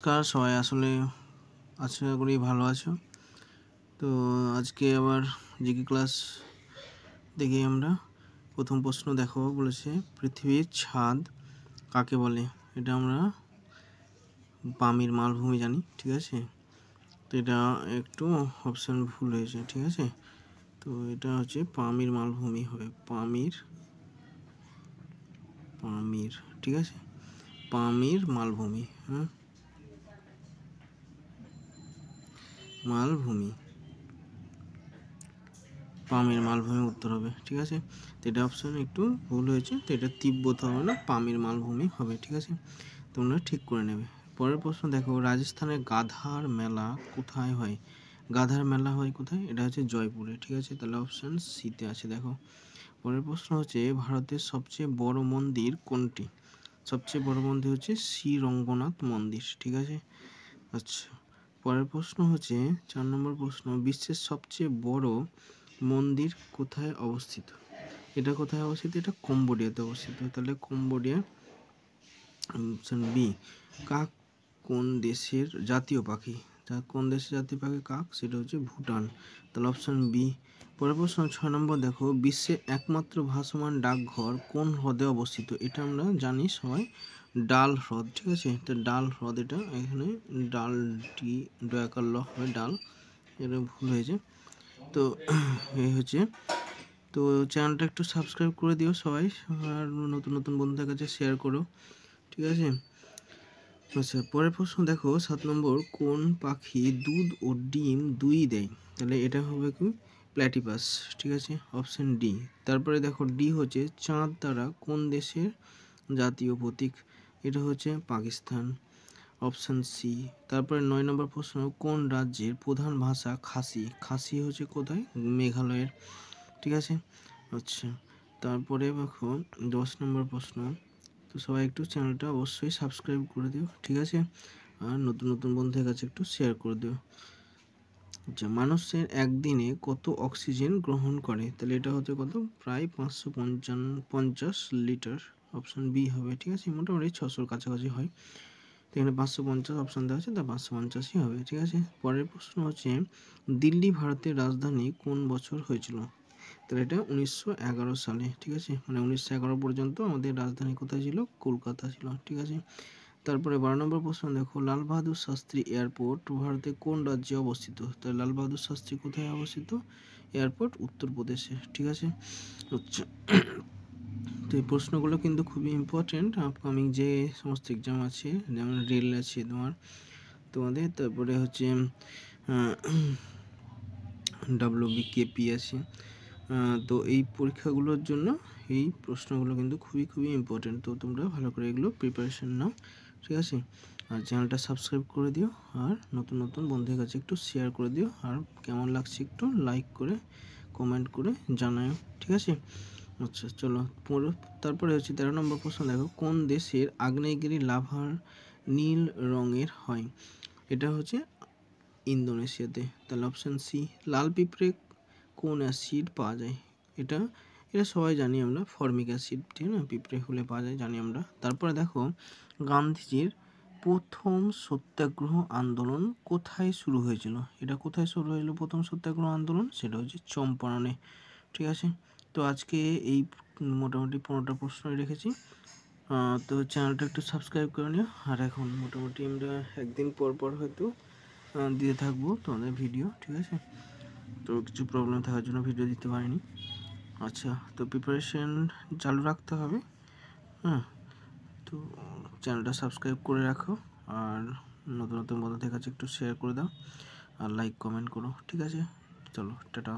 নমস্কার সবাই, আসলে আশা করি ভালো আছো। তো আজকে আবার জিকে ক্লাস দেখি আমরা। প্রথম প্রশ্ন দেখো, বলেছে পৃথিবীর ছাদ কাকে বলে। এটা আমরা পামির মালভূমি জানি, ঠিক আছে। তো এটা একটু অপশান ভুল হয়েছে, ঠিক আছে। তো এটা হচ্ছে পামির মালভূমি হবে, পামির, ঠিক আছে, পামির মালভূমি, মালভূমি, পামির মালভূমি উত্তর হবে, ঠিক আছে। তো এটা অপশান একটু ভুল হয়েছে, তো এটা তিব্বত হবে না, পামির মালভূমি হবে, ঠিক আছে। তোমরা ঠিক করে নেবে। পরের প্রশ্ন দেখো, রাজস্থানের গাধার মেলা কোথায় হয়। গাধার মেলা হয় কোথায়, এটা হচ্ছে জয়পুরে, ঠিক আছে। তাহলে অপশান সিতে আছে, দেখো। পরের প্রশ্ন হচ্ছে ভারতের সবচেয়ে বড় মন্দির কোনটি। সবচেয়ে বড় মন্দির হচ্ছে শ্রীরঙ্গনাথ মন্দির, ঠিক আছে। আচ্ছা, পরের প্রশ্ন হচ্ছে 4 নম্বর প্রশ্ন, বিশ্বের সবচেয়ে বড় মন্দির কোথায় অবস্থিত। এটা কোথায় অবস্থিত, এটা কম্বোডিয়াতে অবস্থিত। তাহলে কম্বোডিয়া, অপশন বি। কাক কোন দেশের জাতীয় পাখি, কোন দেশের জাতীয় পাখি কাক, সেটা হচ্ছে ভুটান। তাহলে অপশন বি। পরের প্রশ্ন 6 নম্বর দেখো, বিশ্বের একমাত্র ভাসমান ডাকঘর কোন হ্রদে অবস্থিত। এটা আমরা জানি সবাই, ডাল হ্রদ, ঠিক আছে। তো ডাল হ্রদ, এটা এখানে ডালটি ডয়াকার ল হবে, ডাল, এটা ভুল হয়েছে। তো এই হচ্ছে, তো চ্যানেলটা একটু সাবস্ক্রাইব করে দিও সবাই, আর নতুন নতুন বন্ধুদের কাছে শেয়ার করো, ঠিক আছে। আচ্ছা, পরের প্রশ্ন দেখো 7 নম্বর, কোন পাখি দুধ ও ডিম দুই দেয়। তাহলে এটা হবে কি, প্ল্যাটিপাস, ঠিক আছে, অপশন ডি। তারপরে দেখো ডি হচ্ছে চাঁদ তারা কোন দেশের জাতীয় প্রতীক, এটা হচ্ছে পাকিস্তান, অপশন সি। তারপরে 9 নম্বর প্রশ্ন, কোন রাজ্যের প্রধান ভাষা খাসি। খাসি হচ্ছে কোথায়, মেঘালয়ের, ঠিক আছে। আচ্ছা, তারপরে দেখো 10 নম্বর প্রশ্ন। তো সবাই একটু চ্যানেলটা অবশ্যই সাবস্ক্রাইব করে দিও, ঠিক আছে, আর নতুন নতুন বন্ধুদের কাছে একটু শেয়ার করে দিও। আচ্ছা, মানুষের একদিনে কত অক্সিজেন গ্রহণ করে। তাহলে এটা হচ্ছে কত, প্রায় 550 লিটার, অপশন বি হবে, ঠিক আছে। মোটামুটি 600-র কাছাকাছি হয়, তো এখানে 550 অপশান দেওয়া আছে, তা 550ই হবে, ঠিক আছে। পরের প্রশ্ন হচ্ছে, দিল্লি ভারতের রাজধানী কোন বছর হয়েছিল। তাহলে এটা 1911 সালে, ঠিক আছে। মানে 1911 পর্যন্ত আমাদের রাজধানী কোথায় ছিল, কলকাতা ছিল, ঠিক আছে। তারপরে 12 নম্বর প্রশ্ন দেখো, লাল বাহাদুর শাস্ত্রী এয়ারপোর্ট ভারতের কোন রাজ্যে অবস্থিত। তাহলে লাল বাহাদুর শাস্ত্রী কোথায় অবস্থিত, এয়ারপোর্ট উত্তরপ্রদেশে, ঠিক আছে। আচ্ছা, তো এই প্রশ্নগুলো কিন্তু খুবই ইম্পর্টেন্ট আপকামিং যে সমস্ত এক্সাম আছে, যেমন রেল আছে তোমাদের, তারপরে হচ্ছে WBKP আছে। তো এই পরীক্ষাগুলোর জন্য এই প্রশ্নগুলো কিন্তু খুবই খুবই ইম্পর্টেন্ট। তো তোমরা ভালো করে এগুলো প্রিপারেশন নাও, ঠিক আছে। আর চ্যানেলটা সাবস্ক্রাইব করে দিও, আর নতুন নতুন বন্ধুদের কাছে একটু শেয়ার করে দিও, আর কেমন লাগছে একটু লাইক করে কমেন্ট করে জানাও, ঠিক আছে। আচ্ছা চলো, তারপরে হচ্ছে 13 নম্বর প্রশ্ন দেখো, কোন দেশের আগ্নেয়গিরি লাভার নীল রঙের হয়। এটা হচ্ছে ইন্দোনেশিয়াতে। তাহলে অপশান সি। লাল পিঁপড়ে কোন অ্যাসিড পাওয়া যায়। এটা এটা সবাই জানি আমরা, ফর্মিক অ্যাসিড, ঠিক না, পিঁপড়ে হলে পাওয়া যায়, জানি আমরা। তারপরে দেখো, গান্ধীজির প্রথম সত্যাগ্রহ আন্দোলন কোথায় শুরু হয়েছিল। এটা কোথায় শুরু হয়েছিল প্রথম সত্যাগ্রহ আন্দোলন, সেটা হচ্ছে চম্পারণে, ঠিক আছে। তো আজকে এই মোটামুটি 15টা প্রশ্নই রেখেছি। তো চ্যানেলটা একটু সাবস্ক্রাইব করে নিও, আর এখন মোটামুটি আমরা একদিন পর পর হয়তো দিয়ে থাকবো তোমাদের ভিডিও, ঠিক আছে। তো কিছু প্রবলেম থাকার জন্য ভিডিও দিতে পারিনি। আচ্ছা, তো প্রিপারেশন চালু রাখতে হবে, তো চ্যানেলটা সাবস্ক্রাইব করে রাখো, আর নতুন নতুন বন্ধুদের কাছে একটু শেয়ার করে দাও, আর লাইক কমেন্ট করো, ঠিক আছে। চলো, টাটা।